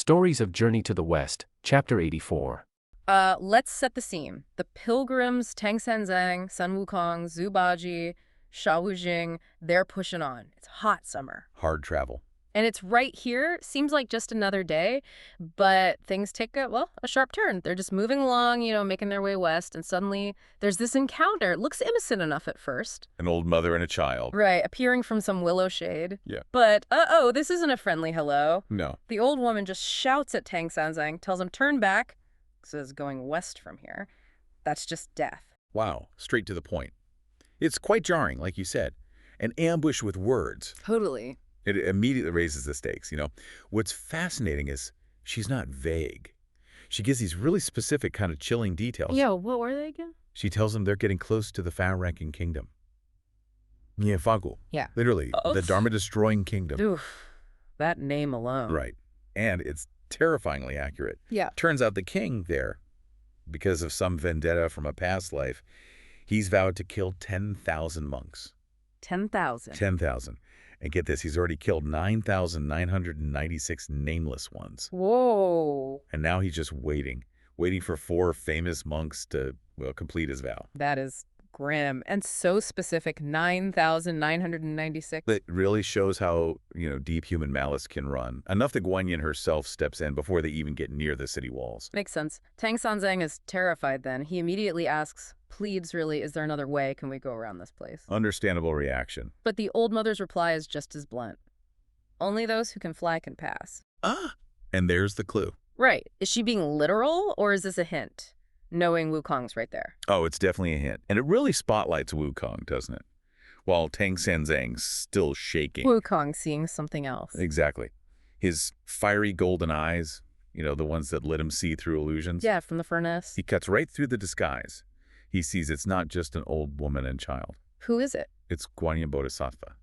Stories of Journey to the West, Chapter 84. Let's set the scene. The pilgrims, Tang Sanzang, Sun Wukong, Zhu Baji, Sha Wujing, they're pushing on. It's hot summer. Hard travel. And it's right here. Seems like just another day, but things take a sharp turn. They're just moving along, making their way west, and suddenly there's this encounter. It looks innocent enough at first. An old mother and a child. Right, appearing from some willow shade. Yeah. But, this isn't a friendly hello. No. The old woman just shouts at Tang Sanzang, tells him turn back, says going west from here. That's just death. Wow, straight to the point. It's quite jarring, like you said. An ambush with words. Totally. It immediately raises the stakes, What's fascinating is she's not vague. She gives these really specific kind of chilling details. Yeah, what were they again? She tells them they're getting close to the far-ranking kingdom. Fagu. Yeah. Literally, the Dharma-destroying kingdom. Oof, that name alone. Right. And it's terrifyingly accurate. Yeah. Turns out the king there, because of some vendetta from a past life, he's vowed to kill 10,000 monks. 10,000. 10,000. And get this, he's already killed 9,996 nameless ones. Whoa. And now he's just waiting for 4 famous monks to, complete his vow. That is grim and so specific, 9,996. It really shows how, deep human malice can run. Enough that Guanyin herself steps in before they even get near the city walls. Makes sense. Tang Sanzang is terrified then. He immediately asks, pleads really, is there another way? Can we go around this place? Understandable reaction. But the old mother's reply is just as blunt. Only those who can fly can pass. And there's the clue. Right. Is she being literal or is this a hint? Knowing Wukong's right there. Oh, it's definitely a hint. And it really spotlights Wukong, doesn't it? While Tang Sanzang's still shaking. Wukong seeing something else. Exactly. His fiery golden eyes, the ones that let him see through illusions. Yeah, from the furnace. He cuts right through the disguise. He sees it's not just an old woman and child. Who is it? It's Guanyin Bodhisattva.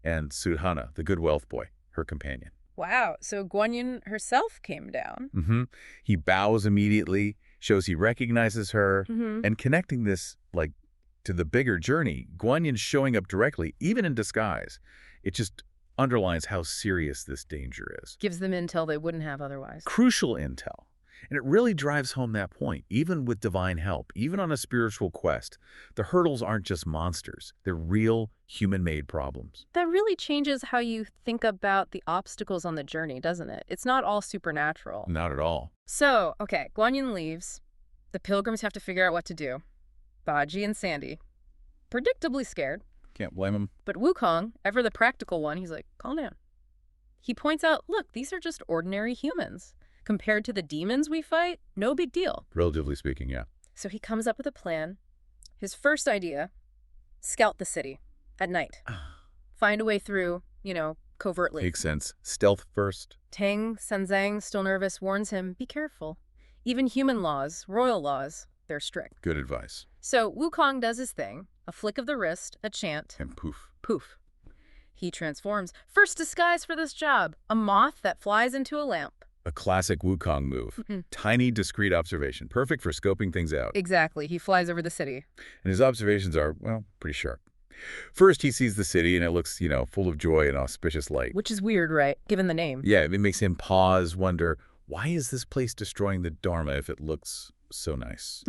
And Sudhana, the good wealth boy, her companion. Wow, so Guanyin herself came down. Mm-hmm. He bows immediately, shows he recognizes her, Mm-hmm. and connecting this, to the bigger journey, Guanyin's showing up directly, even in disguise. It just underlines how serious this danger is. Gives them intel they wouldn't have otherwise. Crucial intel. And it really drives home that point. Even with divine help, even on a spiritual quest, the hurdles aren't just monsters. They're real, human-made problems. That really changes how you think about the obstacles on the journey, doesn't it? It's not all supernatural. Not at all. So, okay, Guanyin leaves. The pilgrims have to figure out what to do. Baji and Sandy, predictably scared. Can't blame him. But Wukong, ever the practical one, he's like, calm down. He points out, look, these are just ordinary humans. Compared to the demons we fight, no big deal. Relatively speaking, yeah. So he comes up with a plan. His first idea, scout the city at night. Find a way through, covertly. Makes sense. Stealth first. Tang Sanzang, still nervous, warns him, be careful. Even human laws, royal laws, they're strict. Good advice. So Wukong does his thing, a flick of the wrist, a chant. And poof. Poof. He transforms. First disguise for this job, a moth that flies into a lamp. A classic Wukong move. Tiny, discreet observation. Perfect for scoping things out. Exactly. He flies over the city. And his observations are, pretty sharp. First, he sees the city, and it looks, full of joy and auspicious light. Which is weird, right? Given the name. Yeah, it makes him pause, wonder, why is this place destroying the Dharma if it looks so nice?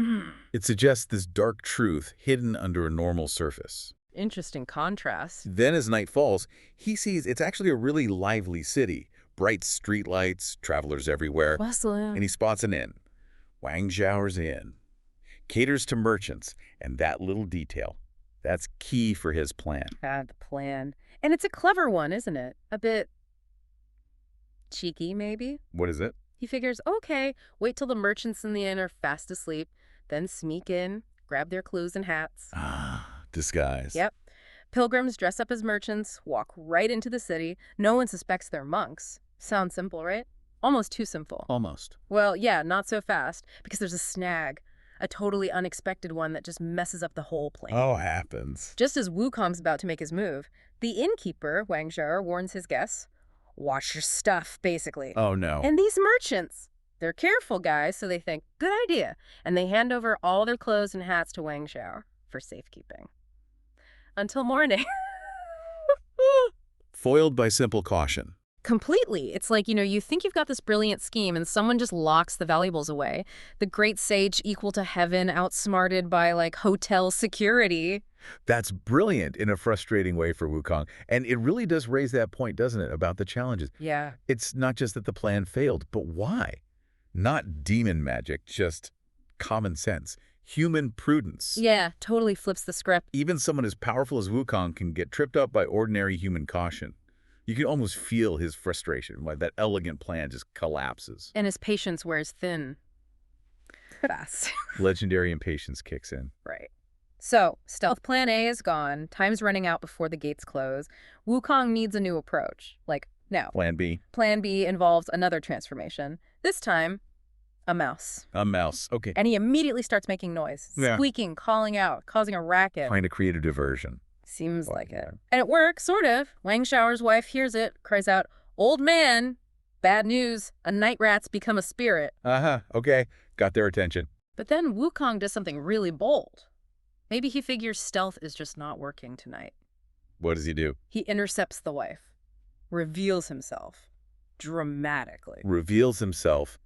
It suggests this dark truth hidden under a normal surface. Interesting contrast. Then, as night falls, he sees it's actually a really lively city. Bright streetlights, travelers everywhere. Bustling. And he spots an inn. Wang Zhao's Inn. Caters to merchants. And that little detail, that's key for his plan. The plan. And it's a clever one, isn't it? A bit cheeky, maybe? What is it? He figures, okay, wait till the merchants in the inn are fast asleep, then sneak in, grab their clues and hats. Disguise. Yep. Pilgrims dress up as merchants, walk right into the city. No one suspects they're monks. Sounds simple, right? Almost too simple. Almost. Well, yeah, not so fast, because there's a snag. A totally unexpected one that just messes up the whole plan. Oh, happens. Just as Wukong's about to make his move, the innkeeper, Wang Zhao, warns his guests, watch your stuff, basically. Oh, no. And these merchants, they're careful guys, so they think, good idea. And they hand over all their clothes and hats to Wang Zhao for safekeeping. Until morning. Foiled by simple caution. Completely. It's like, you think you've got this brilliant scheme and someone just locks the valuables away. The great sage equal to heaven, outsmarted by, like, hotel security. That's brilliant in a frustrating way for Wukong. And it really does raise that point, doesn't it, about the challenges. Yeah. It's not just that the plan failed, but why? Not demon magic, just common sense, human prudence. Yeah, totally flips the script. Even someone as powerful as Wukong can get tripped up by ordinary human caution. You can almost feel his frustration, why that elegant plan just collapses. And his patience wears thin. Fast. Legendary impatience kicks in. Right. So, stealth plan A is gone. Time's running out before the gates close. Wukong needs a new approach. Like, now. Plan B. Plan B involves another transformation. This time, a mouse. A mouse. Okay. And he immediately starts making noise. Yeah. Squeaking, calling out, causing a racket. Trying to create a diversion. Seems like it. And it works, sort of. Wang Shao's wife hears it, cries out, "Old man! Bad news. A night rat's become a spirit." Uh-huh. Okay. Got their attention. But then Wukong does something really bold. Maybe he figures stealth is just not working tonight. What does he do? He intercepts the wife. Reveals himself. Dramatically. Reveals himself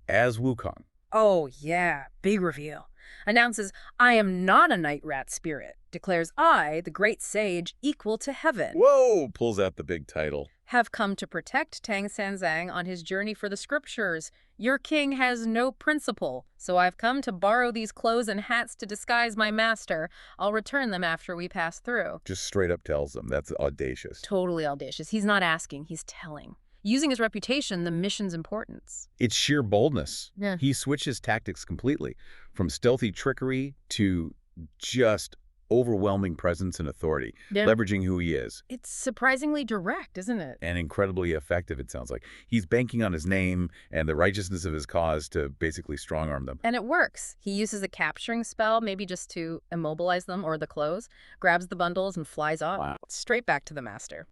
as Wukong. Oh, yeah. Big reveal. Announces, "I am not a night rat spirit." Declares, "I, the great sage, equal to heaven, Whoa! Pulls out the big title. have come to protect Tang Sanzang on his journey for the scriptures. Your king has no principle, so I've come to borrow these clothes and hats to disguise my master. I'll return them after we pass through." Just straight up tells them. That's audacious. Totally audacious. He's not asking, he's telling. Using his reputation, the mission's importance. It's sheer boldness. Yeah. He switches tactics completely, from stealthy trickery to just overwhelming presence and authority, Yeah. leveraging who he is. It's surprisingly direct, isn't it? And incredibly effective, it sounds like. He's banking on his name and the righteousness of his cause to basically strong-arm them. And it works. He uses a capturing spell, maybe just to immobilize them or the clothes, grabs the bundles and flies off. Wow. Straight back to the master.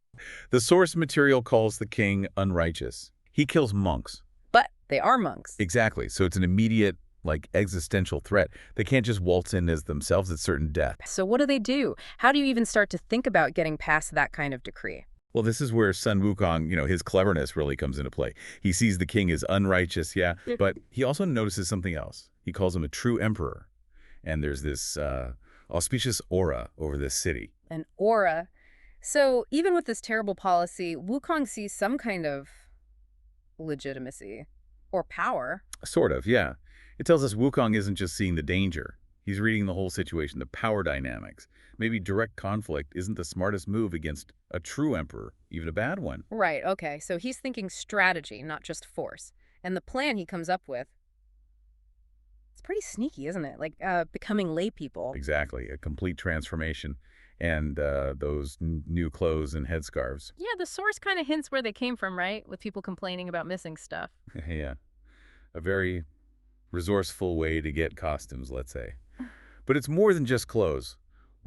The source material calls the king unrighteous. He kills monks. But they are monks. Exactly. So it's an immediate, existential threat. They can't just waltz in as themselves. It's certain death. So what do? How do you even start to think about getting past that kind of decree? Well, this is where Sun Wukong, his cleverness really comes into play. He sees the king as unrighteous, yeah, but he also notices something else. He calls him a true emperor. And there's this auspicious aura over this city. An aura. So even with this terrible policy, Wukong sees some kind of legitimacy or power. Sort of, yeah. It tells us Wukong isn't just seeing the danger. He's reading the whole situation, the power dynamics. Maybe direct conflict isn't the smartest move against a true emperor, even a bad one. Right, okay. So he's thinking strategy, not just force. And the plan he comes up with, it's pretty sneaky, isn't it? Like becoming lay people. Exactly, a complete transformation. And those new clothes and headscarves. Yeah, the source kind of hints where they came from, right? With people complaining about missing stuff. Yeah, a very resourceful way to get costumes, let's say. But it's more than just clothes.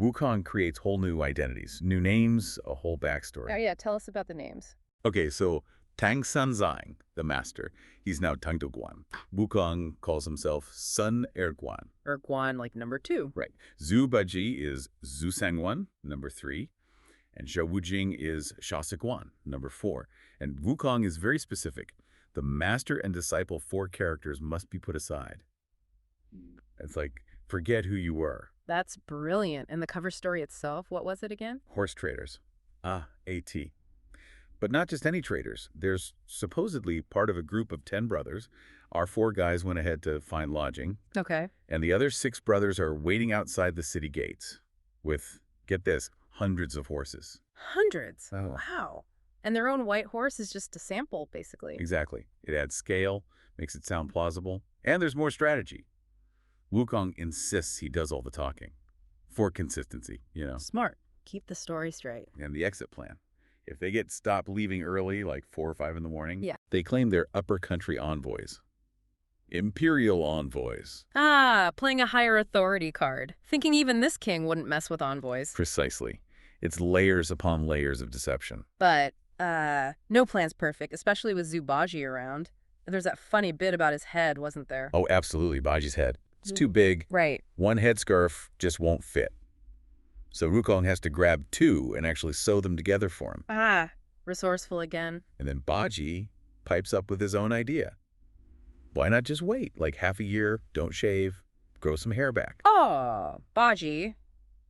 Wukong creates whole new identities, new names, a whole backstory. Oh yeah, tell us about the names. Okay, so Tang Sanzang, the master, he's now Tang Duguan. Wukong calls himself Sun Erguan. Erguan, like number 2. Right. Zhu Baji is Zhu Sangwan, number 3. And Zhou Wujing is Sha Siguan, number 4. And Wukong is very specific. The master and disciple 4 characters must be put aside. It's like, forget who you were. That's brilliant. And the cover story itself, what was it again? Horse traders. A-T. But not just any traders. There's supposedly part of a group of 10 brothers. Our 4 guys went ahead to find lodging. Okay. And the other 6 brothers are waiting outside the city gates with, get this, hundreds of horses. Hundreds? Oh. Wow. And their own white horse is just a sample, basically. Exactly. It adds scale, makes it sound plausible, and there's more strategy. Wukong insists he does all the talking. For consistency, Smart. Keep the story straight. And the exit plan. If they get stopped leaving early, like 4 or 5 in the morning, Yeah. they claim they're upper country envoys. Imperial envoys. Playing a higher authority card. Thinking even this king wouldn't mess with envoys. Precisely. It's layers upon layers of deception. But, no plan's perfect, especially with Zubaji around. There's that funny bit about his head, wasn't there? Oh, absolutely. Baji's head. It's too big. Right. One headscarf just won't fit. So Wukong has to grab 2 and actually sew them together for him. resourceful again. And then Baji pipes up with his own idea. Why not just wait, like half a year, don't shave, grow some hair back? Oh, Baji.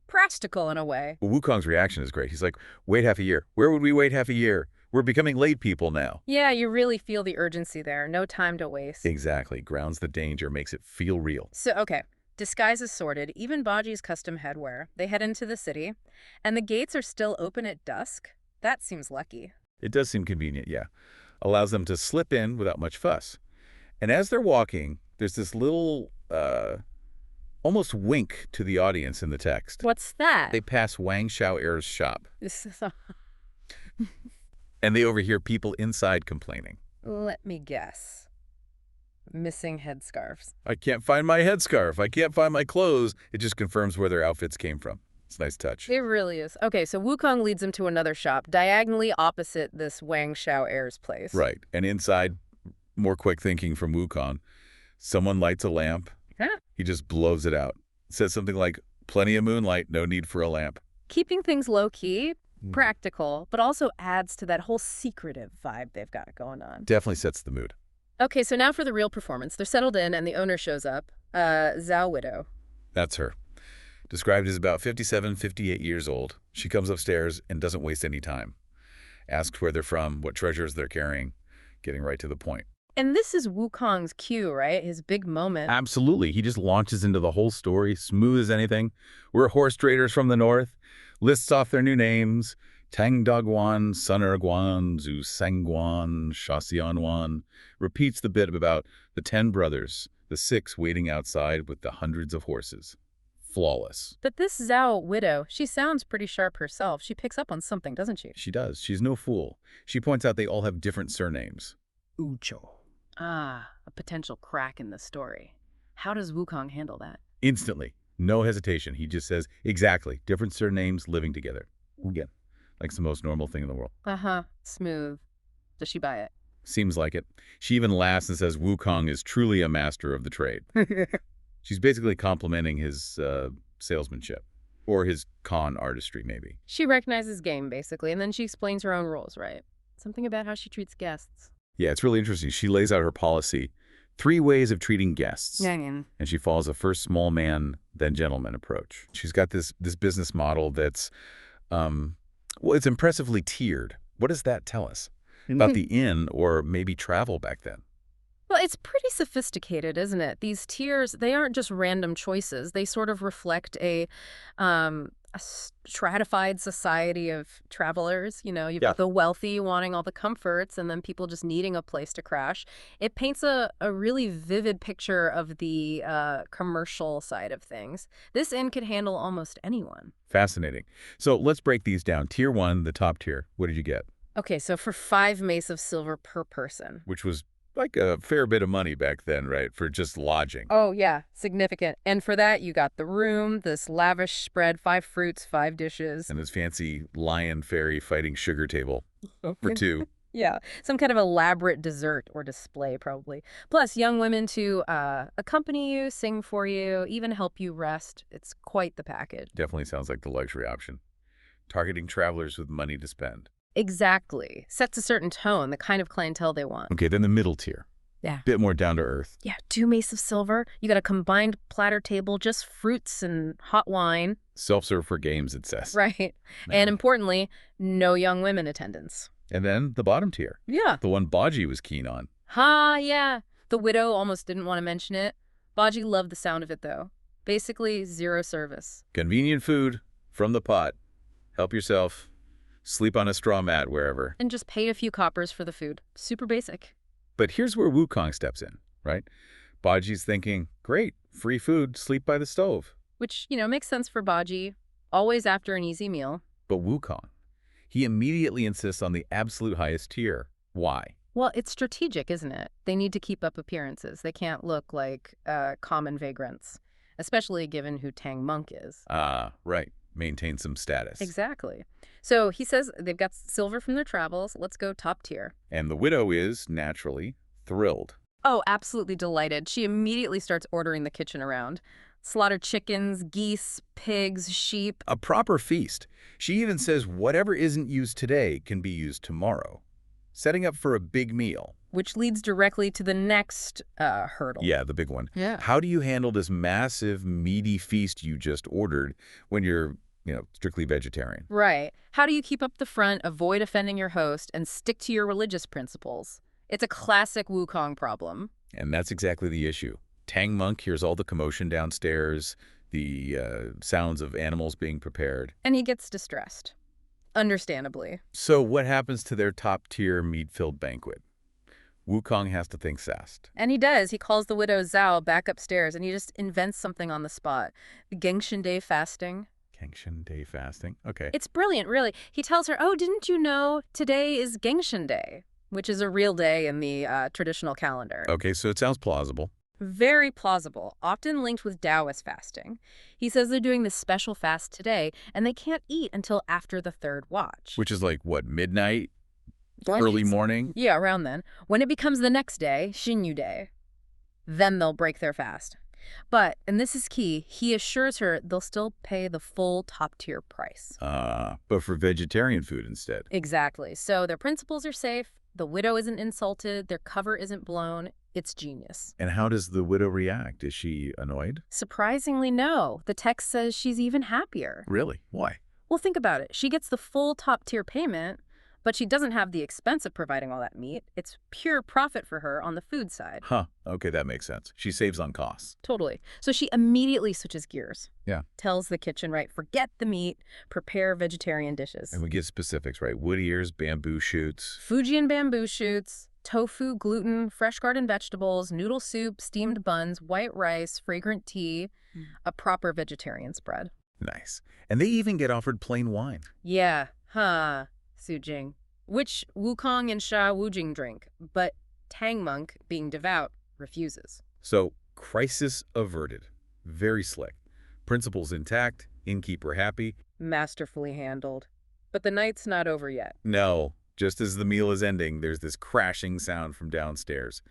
Practical in a way. Well, Wukong's reaction is great. He's like, wait half a year. Where would we wait half a year? We're becoming late people now. Yeah, you really feel the urgency there. No time to waste. Exactly. Grounds the danger, makes it feel real. So, okay. Disguise is sorted, even Baji's custom headwear. They head into the city, and the gates are still open at dusk. That seems lucky. It does seem convenient, yeah. Allows them to slip in without much fuss. And as they're walking, there's this little, almost wink to the audience in the text. What's that? They pass Wang Xiao'er's shop, This is and they overhear people inside complaining. Let me guess. Missing headscarves. I can't find my headscarf. I can't find my clothes. It just confirms where their outfits came from. It's a nice touch. It really is. Okay, so Wukong leads them to another shop, diagonally opposite this Wang Xiao'er's place. Right. And inside, more quick thinking from Wukong. Someone lights a lamp. Huh? He just blows it out. Says something like, plenty of moonlight, no need for a lamp. Keeping things low-key, practical, but also adds to that whole secretive vibe they've got going on. Definitely sets the mood. Okay, so now for the real performance. They're settled in, and the owner shows up. Zhao Widow. That's her. Described as about 57, 58 years old. She comes upstairs and doesn't waste any time. Asks where they're from, what treasures they're carrying, getting right to the point. And this is Wukong's cue, right? His big moment. Absolutely. He just launches into the whole story, smooth as anything. We're horse traders from the north. Lists off their new names. Tang Dogwan, Sun Erguan, Zhu Sangguan, Shaxianwan. Repeats the bit about the 10 brothers, the 6 waiting outside with the hundreds of horses. Flawless. But this Zhao Widow, she sounds pretty sharp herself. She picks up on something, doesn't she? She does. She's no fool. She points out they all have different surnames. Ucho. Ah, a potential crack in the story. How does Wukong handle that? Instantly. No hesitation. He just says, exactly, different surnames living together. Again, like it's the most normal thing in the world. Uh-huh. Smooth. Does she buy it? Seems like it. She even laughs and says Wukong is truly a master of the trade. She's basically complimenting his salesmanship. Or his con artistry, maybe. She recognizes game, basically, and then she explains her own rules, right? Something about how she treats guests. Yeah, it's really interesting. She lays out her policy. 3 ways of treating guests. Yeah. And she follows a first small man, then gentleman approach. She's got this business model that's, well, it's impressively tiered. What does that tell us about the inn or maybe travel back then? Well, it's pretty sophisticated, isn't it? These tiers, they aren't just random choices. They sort of reflect a stratified society of travelers. You know, you've got the wealthy wanting all the comforts and then people just needing a place to crash. It paints a really vivid picture of the commercial side of things. This inn could handle almost anyone. Fascinating. So let's break these down. Tier 1, the top tier. What did you get? Okay, so for 5 mace of silver per person. Which was like a fair bit of money back then, right, for just lodging. Oh, yeah, significant. And for that, you got the room, this lavish spread, 5 fruits, 5 dishes. And this fancy lion fairy fighting sugar table for 2. Yeah, some kind of elaborate dessert or display, probably. Plus, young women to accompany you, sing for you, even help you rest. It's quite the package. Definitely sounds like the luxury option. Targeting travelers with money to spend. Exactly. Sets a certain tone, the kind of clientele they want. Okay, then the middle tier. Yeah. Bit more down to earth. Yeah, 2 mace of silver. You got a combined platter table, just fruits and hot wine. Self-serve for games, it says. Right. And importantly, no young women attendance. And then the bottom tier. Yeah. The one Baji was keen on. Yeah. The widow almost didn't want to mention it. Baji loved the sound of it, though. Basically, 0 service. Convenient food from the pot. Help yourself. Sleep on a straw mat wherever. And just paid a few coppers for the food. Super basic. But here's where Wukong steps in, right? Baji's thinking, great, free food, sleep by the stove. Which, you know, makes sense for Baji. Always after an easy meal. But Wukong, he immediately insists on the absolute highest tier. Why? Well, it's strategic, isn't it? They need to keep up appearances. They can't look like common vagrants, especially given who Tang Monk is. Ah, right. Maintain some status. Exactly. So he says they've got silver from their travels. Let's go top tier. And the widow is, naturally, thrilled. Oh, absolutely delighted. She immediately starts ordering the kitchen around. Slaughter chickens, geese, pigs, sheep. A proper feast. She even says whatever isn't used today can be used tomorrow, setting up for a big meal. Which leads directly to the next hurdle. Yeah, the big one. Yeah. How do you handle this massive, meaty feast you just ordered when you're, strictly vegetarian? Right. How do you keep up the front, avoid offending your host, and stick to your religious principles? It's a classic Wukong problem. And that's exactly the issue. Tang Monk hears all the commotion downstairs, the sounds of animals being prepared. And he gets distressed. Understandably. So what happens to their top-tier meat-filled banquet? Wukong has to think fast. And he does. He calls the widow Zhao back upstairs, and he just invents something on the spot. The Gengshun Day fasting. Gengshun Day fasting? Okay. It's brilliant, really. He tells her, oh, didn't you know today is Gengshun Day, which is a real day in the traditional calendar. Okay, so it sounds plausible. Very plausible, often linked with Taoist fasting. He says they're doing this special fast today, and they can't eat until after the third watch. Which is like, what, midnight? Early morning? Yeah, around then. When it becomes the next day, Xinyu Day, then they'll break their fast. But, and this is key, he assures her they'll still pay the full top-tier price. But for vegetarian food instead. Exactly. So their principles are safe, the widow isn't insulted, their cover isn't blown. It's genius. And how does the widow react? Is she annoyed? Surprisingly, no. The text says she's even happier. Really? Why? Well, think about it. She gets the full top-tier payment, but she doesn't have the expense of providing all that meat. It's pure profit for her on the food side. Huh. Okay, that makes sense. She saves on costs. Totally. So she immediately switches gears. Yeah. Tells the kitchen, right, forget the meat, prepare vegetarian dishes. And we get specifics, right? Wood ears, bamboo shoots. Fujian bamboo shoots, tofu, gluten, fresh garden vegetables, noodle soup, steamed buns, white rice, fragrant tea, a proper vegetarian spread. Nice. And they even get offered plain wine. Yeah. Huh. Sujing, which Wukong and Sha Wujing drink, but Tang Monk, being devout, refuses. So, crisis averted. Very slick. Principles intact, innkeeper happy. Masterfully handled. But the night's not over yet. No. Just as the meal is ending, there's this crashing sound from downstairs.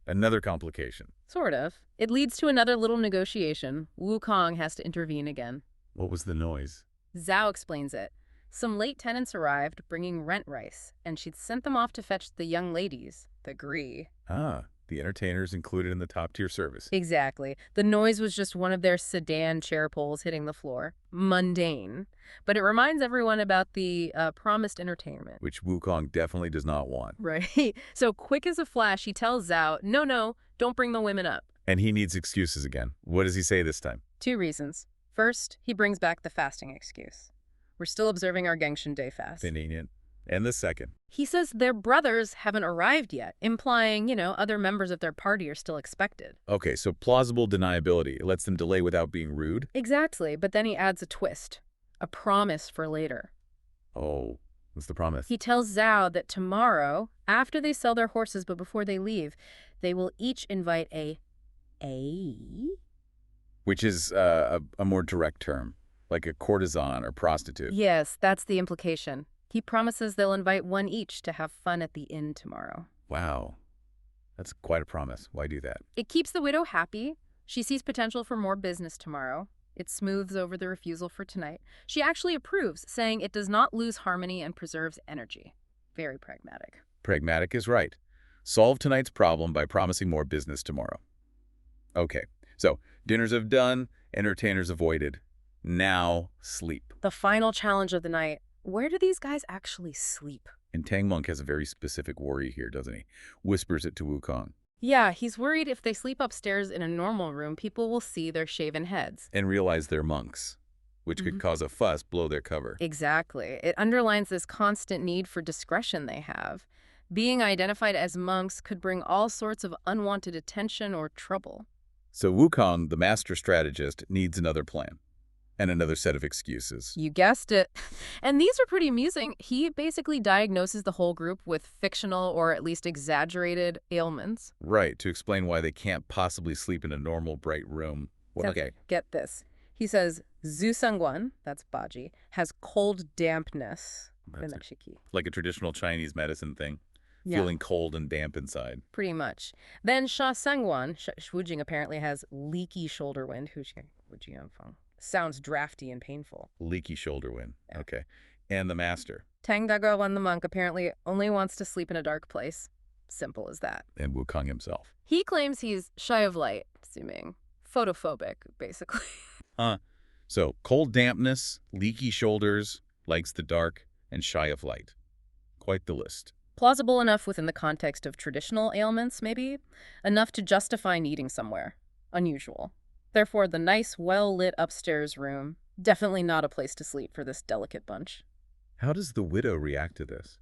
Another complication. Sort of. It leads to another little negotiation. Wukong has to intervene again. What was the noise? Zhao explains it. Some late tenants arrived bringing rent rice, and she'd sent them off to fetch the young ladies, the Gree. Ah, the entertainers included in the top-tier service. Exactly. The noise was just one of their sedan chair poles hitting the floor. Mundane. But it reminds everyone about the promised entertainment. Which Wukong definitely does not want. Right. So quick as a flash, he tells Zhao, no, don't bring the women up. And he needs excuses again. What does he say this time? 2 reasons. First, he brings back the fasting excuse. We're still observing our Gengshun Day fast. Convenient. And the second. He says their brothers haven't arrived yet, implying, other members of their party are still expected. Okay, so plausible deniability. It lets them delay without being rude? Exactly, but then he adds a twist. A promise for later. Oh, what's the promise? He tells Zhao that tomorrow, after they sell their horses but before they leave, they will each invite a Which is a more direct term. Like a courtesan or prostitute. Yes, that's the implication. He promises they'll invite one each to have fun at the inn tomorrow. Wow. That's quite a promise. Why do that? It keeps the widow happy. She sees potential for more business tomorrow. It smooths over the refusal for tonight. She actually approves, saying it does not lose harmony and preserves energy. Very pragmatic. Pragmatic is right. Solve tonight's problem by promising more business tomorrow. Okay, so dinners have done, entertainers avoided. Now, sleep. The final challenge of the night. Where do these guys actually sleep? And Tang Monk has a very specific worry here, doesn't he? Whispers it to Wukong. Yeah, he's worried if they sleep upstairs in a normal room, people will see their shaven heads. And realize they're monks, which could cause a fuss, blow their cover. Exactly. It underlines this constant need for discretion they have. Being identified as monks could bring all sorts of unwanted attention or trouble. So Wukong, the master strategist, needs another plan. And another set of excuses. You guessed it. And these are pretty amusing. He basically diagnoses the whole group with fictional or at least exaggerated ailments. Right, to explain why they can't possibly sleep in a normal, bright room. Well, okay. Get this. He says, Zhu Sangguan, that's Baji, has cold dampness. Like a traditional Chinese medicine thing. Yeah. feeling cold and damp inside. Pretty much. Then Sha Sengwan, Wujing apparently has leaky shoulder wind. Sounds drafty and painful. Leaky shoulder wind. Yeah. Okay. And the master. Tang Daguowan, the monk, apparently only wants to sleep in a dark place. Simple as that. And Wukong himself. He claims he's shy of light, assuming photophobic, basically. So cold dampness, leaky shoulders, likes the dark, and shy of light. Quite the list. Plausible enough within the context of traditional ailments, maybe? Enough to justify needing somewhere. Unusual. Therefore, the nice, well-lit upstairs room, definitely not a place to sleep for this delicate bunch. How does the widow react to this?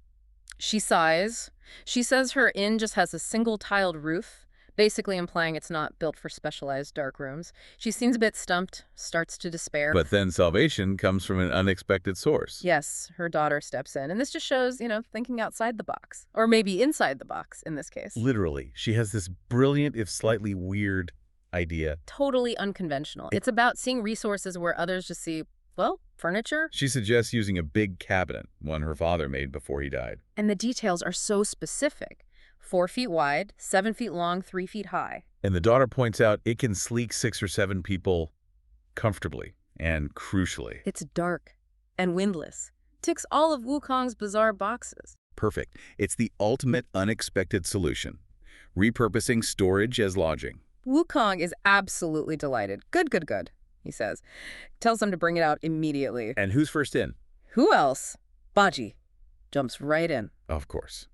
She sighs. She says her inn just has a single-tiled roof, basically implying it's not built for specialized dark rooms. She seems a bit stumped, starts to despair. But then salvation comes from an unexpected source. Yes, her daughter steps in. And this just shows, thinking outside the box. Or maybe inside the box, in this case. Literally, she has this brilliant, if slightly weird, idea. Totally unconventional. It's about seeing resources where others just see, well, furniture. She suggests using a big cabinet, one her father made before he died. And the details are so specific. 4 feet wide, 7 feet long, 3 feet high. And the daughter points out it can sleep 6 or 7 people comfortably and crucially. It's dark and windless. Ticks all of Wukong's bizarre boxes. Perfect. It's the ultimate unexpected solution. Repurposing storage as lodging. Wukong is absolutely delighted. Good, he says. Tells them to bring it out immediately. And who's first in? Who else? Baji jumps right in. Of course.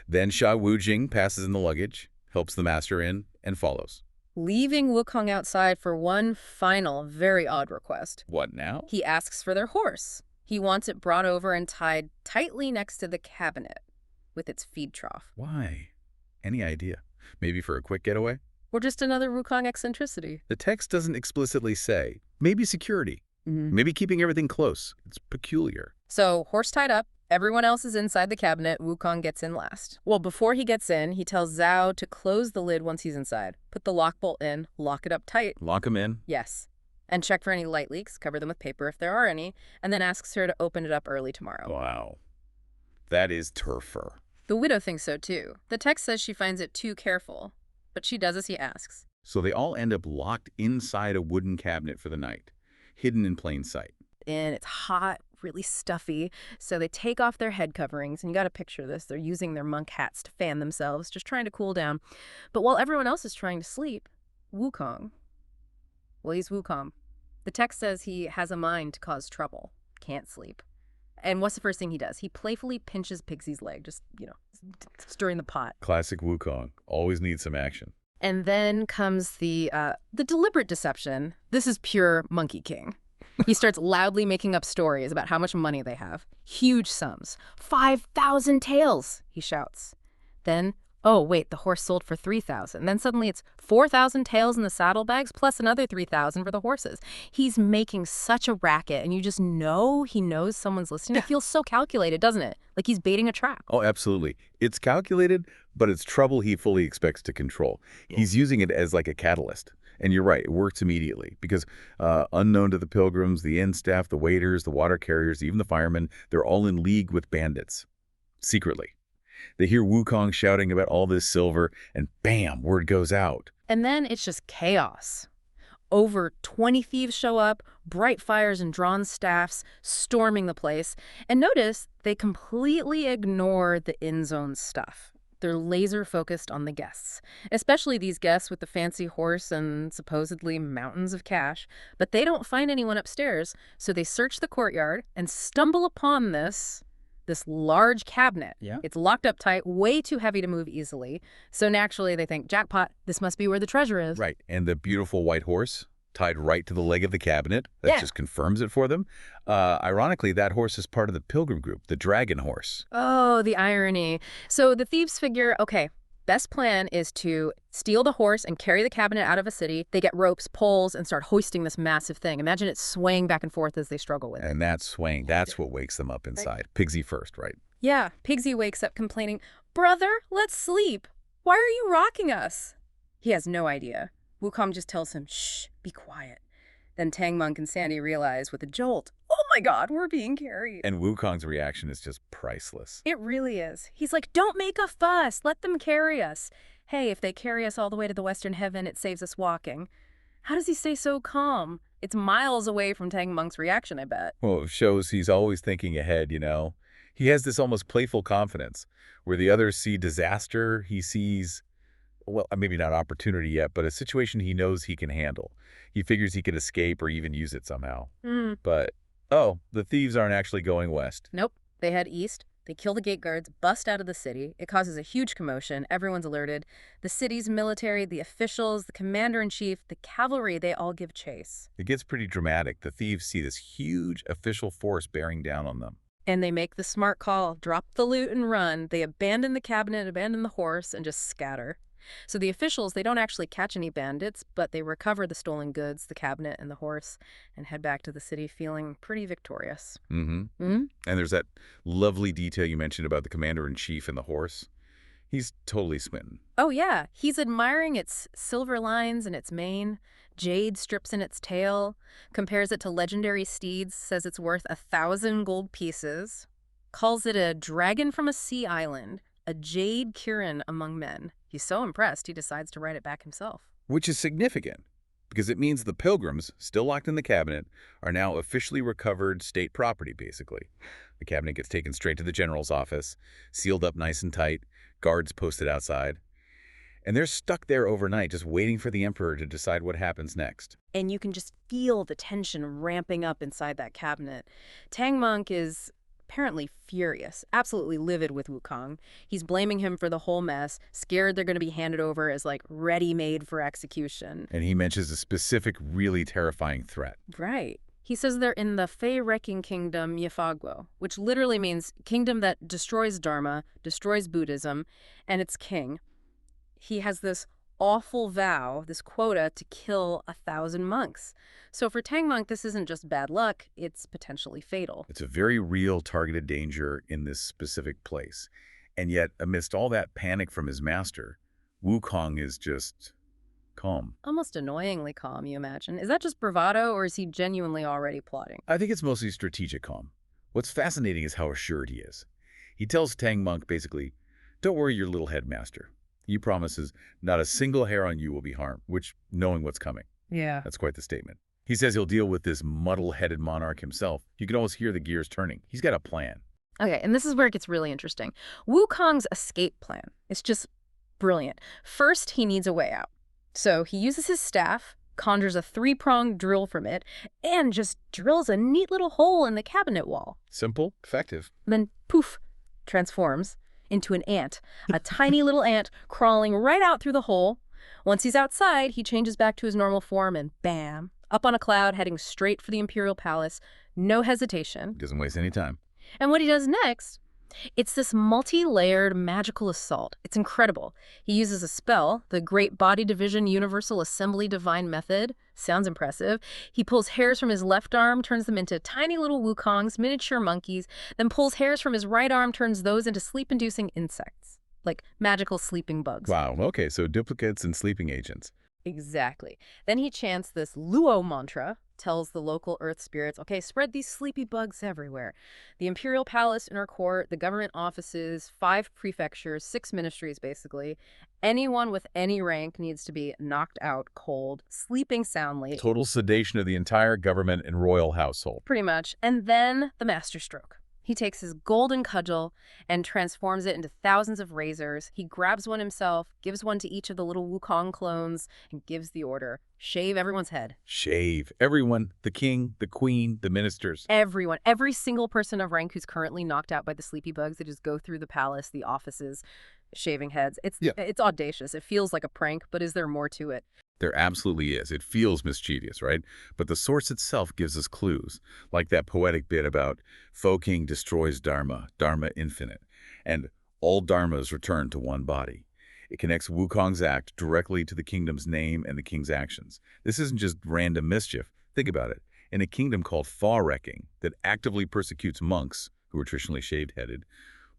Then Sha Wujing passes in the luggage, helps the master in, and follows. Leaving Wukong outside for one final, very odd request. What now? He asks for their horse. He wants it brought over and tied tightly next to the cabinet with its feed trough. Why? Any idea? Maybe for a quick getaway? Or just another Wukong eccentricity. The text doesn't explicitly say. Maybe security. Maybe keeping everything close. It's peculiar. So, horse tied up, everyone else is inside the cabinet, Wukong gets in last. Well, before he gets in, he tells Zhao to close the lid once he's inside. Put the lock bolt in, lock it up tight. Lock him in? Yes. And check for any light leaks, cover them with paper if there are any, and then asks her to open it up early tomorrow. Wow. That is turfer. The widow thinks so too. The text says she finds it too careful, but she does as he asks. So they all end up locked inside a wooden cabinet for the night, hidden in plain sight. And it's hot, really stuffy, so they take off their head coverings, and you gotta picture this. They're using their monk hats to fan themselves, just trying to cool down. But while everyone else is trying to sleep, Wukong, well, he's Wukong. The text says he has a mind to cause trouble, can't sleep. And what's the first thing he does? He playfully pinches Pixie's leg, just, stirring the pot. Classic Wukong. Always needs some action. And then comes the deliberate deception. This is pure Monkey King. He starts loudly making up stories about how much money they have. Huge sums. 5,000 taels, he shouts. Then, oh, wait, the horse sold for 3,000. Then suddenly it's 4,000 taels in the saddlebags plus another 3,000 for the horses. He's making such a racket, and you just know he knows someone's listening. It feels so calculated, doesn't it? Like he's baiting a trap. Oh, absolutely. It's calculated, but it's trouble he fully expects to control. He's using it as like a catalyst. And you're right, it works immediately because unknown to the pilgrims, the inn staff, the waiters, the water carriers, even the firemen, they're all in league with bandits. Secretly. They hear Wukong shouting about all this silver, and bam, word goes out. And then it's just chaos. Over 20 thieves show up, bright fires and drawn staffs, storming the place. And notice they completely ignore the inn's own stuff. They're laser-focused on the guests, especially these guests with the fancy horse and supposedly mountains of cash. But they don't find anyone upstairs, so they search the courtyard and stumble upon this large cabinet. Yeah. It's locked up tight, way too heavy to move easily. So naturally, they think, jackpot, this must be where the treasure is. Right. And the beautiful white horse tied right to the leg of the cabinet. That just confirms it for them. Ironically, that horse is part of the pilgrim group, the dragon horse. Oh, the irony. So the thieves figure, okay, best plan is to steal the horse and carry the cabinet out of a city. They get ropes, poles, and start hoisting this massive thing. Imagine it swaying back and forth as they struggle with it. And that swaying, that's what wakes them up inside. Pigsy first, right? Yeah, Pigsy wakes up complaining, "Brother, let's sleep. Why are you rocking us?" He has no idea. Wukong just tells him, "Shh, be quiet." Then Tang Monk and Sandy realize with a jolt, "Oh my God, we're being carried. And Wukong's reaction is just priceless. It really is. He's like, don't make a fuss. Let them carry us. Hey, if they carry us all the way to the Western Heaven, it saves us walking. How does he stay so calm? It's miles away from Tang Monk's reaction, I bet. Well, it shows he's always thinking ahead, you know. He has this almost playful confidence. Where the others see disaster, he sees, well, maybe not opportunity yet, but a situation he knows he can handle. He figures he could escape or even use it somehow. But, oh, the thieves aren't actually going west. Nope. They head east. They kill the gate guards, bust out of the city. It causes a huge commotion. Everyone's alerted. The city's military, the officials, the commander-in-chief, the cavalry, they all give chase. It gets pretty dramatic. The thieves see this huge official force bearing down on them. And they make the smart call, drop the loot and run. They abandon the cabinet, abandon the horse, and just scatter. So the officials, they don't actually catch any bandits, but they recover the stolen goods, the cabinet, and the horse, and head back to the city feeling pretty victorious. And there's that lovely detail you mentioned about the commander-in-chief and the horse. He's totally smitten. Oh, yeah. He's admiring its silver lines and its mane, jade strips in its tail, compares it to legendary steeds, says it's worth 1,000 gold pieces, calls it a dragon from a sea island, a jade Kirin among men. He's so impressed, he decides to write it back himself. Which is significant, because it means the pilgrims, still locked in the cabinet, are now officially recovered state property, basically. The cabinet gets taken straight to the general's office, sealed up nice and tight, guards posted outside. And they're stuck there overnight, just waiting for the emperor to decide what happens next. And you can just feel the tension ramping up inside that cabinet. Tang Monk is apparently furious, absolutely livid with Wukong. He's blaming him for the whole mess, scared they're going to be handed over as, like, ready-made for execution. And he mentions a specific, really terrifying threat. Right. He says they're in the Fei-wrecking kingdom Yefagwo, which literally means kingdom that destroys Dharma, destroys Buddhism, and its king. He has this awful vow, this quota, to kill 1,000 monks. So for Tang Monk, this isn't just bad luck, it's potentially fatal. It's a very real targeted danger in this specific place. And yet, amidst all that panic from his master, Wukong is just calm. Almost annoyingly calm, you imagine. Is that just bravado, or is he genuinely already plotting? I think it's mostly strategic calm. What's fascinating is how assured he is. He tells Tang Monk basically, don't worry your little headmaster. He promises not a single hair on you will be harmed, which, knowing what's coming. Yeah. That's quite the statement. He says he'll deal with this muddle-headed monarch himself. You can almost hear the gears turning. He's got a plan. Okay, and this is where it gets really interesting. Wukong's escape plan is just brilliant. First, he needs a way out. So he uses his staff, conjures a 3-pronged drill from it, and just drills a neat little hole in the cabinet wall. Simple, effective. Then, poof, transforms into an ant, a tiny little ant crawling right out through the hole. Once he's outside, he changes back to his normal form and bam, up on a cloud heading straight for the imperial palace. No hesitation. Doesn't waste any time. And what he does next, it's this multi-layered magical assault. It's incredible. He uses a spell, the Great Body Division Universal Assembly Divine Method. Sounds impressive. He pulls hairs from his left arm, turns them into tiny little Wukongs, miniature monkeys, then pulls hairs from his right arm, turns those into sleep-inducing insects, like magical sleeping bugs. Wow, okay, so duplicates and sleeping agents. Exactly. Then he chants this Luo mantra, tells the local earth spirits, okay, spread these sleepy bugs everywhere. The imperial palace, inner court, the government offices, 5 prefectures, 6 ministries, basically. Anyone with any rank needs to be knocked out cold, sleeping soundly. Total sedation of the entire government and royal household. Pretty much. And then the masterstroke. He takes his golden cudgel and transforms it into thousands of razors. He grabs one himself, gives one to each of the little Wukong clones, and gives the order, shave everyone's head. Shave. Everyone. The king, the queen, the ministers. Everyone. Every single person of rank who's currently knocked out by the sleepy bugs, they just go through the palace, the offices, shaving heads. It's audacious. It feels like a prank, but is there more to it? There absolutely is. It feels mischievous, right? But the source itself gives us clues, like that poetic bit about Fo King destroys Dharma, Dharma infinite, and all Dharmas return to one body. It connects Wukong's act directly to the kingdom's name and the king's actions. This isn't just random mischief. Think about it. In a kingdom called Fa-wrecking that actively persecutes monks, who are traditionally shaved-headed,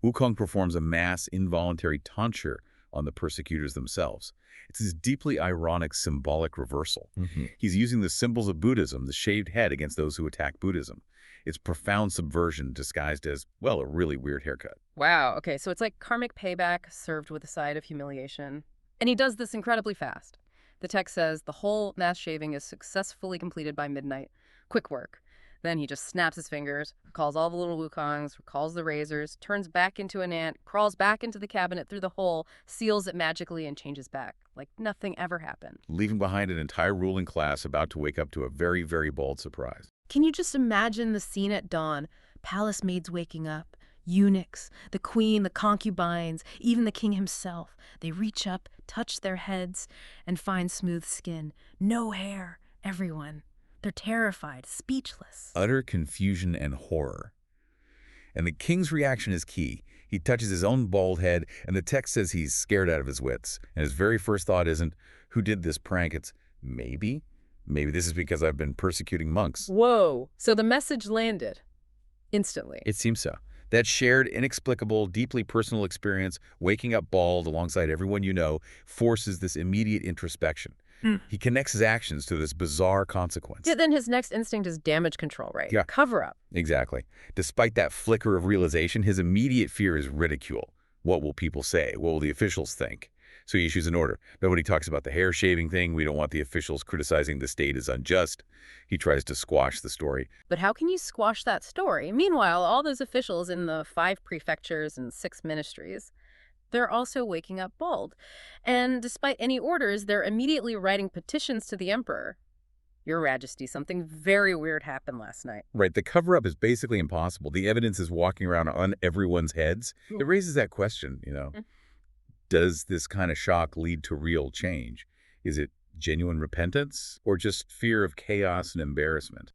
Wukong performs a mass involuntary tonsure on the persecutors themselves. It's this deeply ironic symbolic reversal. Mhm. He's using the symbols of Buddhism, the shaved head, against those who attack Buddhism. It's profound subversion disguised as, well, a really weird haircut. Wow, okay, so it's like karmic payback served with a side of humiliation. And he does this incredibly fast. The text says the whole mass shaving is successfully completed by midnight. Quick work. Then he just snaps his fingers, calls all the little Wukongs, recalls the razors, turns back into an ant, crawls back into the cabinet through the hole, seals it magically, and changes back. Like nothing ever happened. Leaving behind an entire ruling class about to wake up to a very, very bold surprise. Can you just imagine the scene at dawn? Palace maids waking up, eunuchs, the queen, the concubines, even the king himself. They reach up, touch their heads, and find smooth skin. No hair. Everyone. They're terrified, speechless. Utter confusion and horror. And the king's reaction is key. He touches his own bald head, and the text says he's scared out of his wits. And his very first thought isn't, who did this prank? It's, maybe? Maybe this is because I've been persecuting monks. Whoa. So the message landed instantly. It seems so. That shared, inexplicable, deeply personal experience, waking up bald alongside everyone you know, forces this immediate introspection. He connects his actions to this bizarre consequence. Yeah, then his next instinct is damage control, right? Yeah. Cover up. Exactly. Despite that flicker of realization, his immediate fear is ridicule. What will people say? What will the officials think? So he issues an order. Nobody talks about the hair shaving thing. We don't want the officials criticizing the state as unjust. He tries to squash the story. But how can you squash that story? Meanwhile, all those officials in the 5 prefectures and 6 ministries, they're also waking up bald. And despite any orders, they're immediately writing petitions to the emperor. Your Majesty, something very weird happened last night. Right, the cover-up is basically impossible. The evidence is walking around on everyone's heads. It raises that question, Does this kind of shock lead to real change? Is it genuine repentance or just fear of chaos and embarrassment?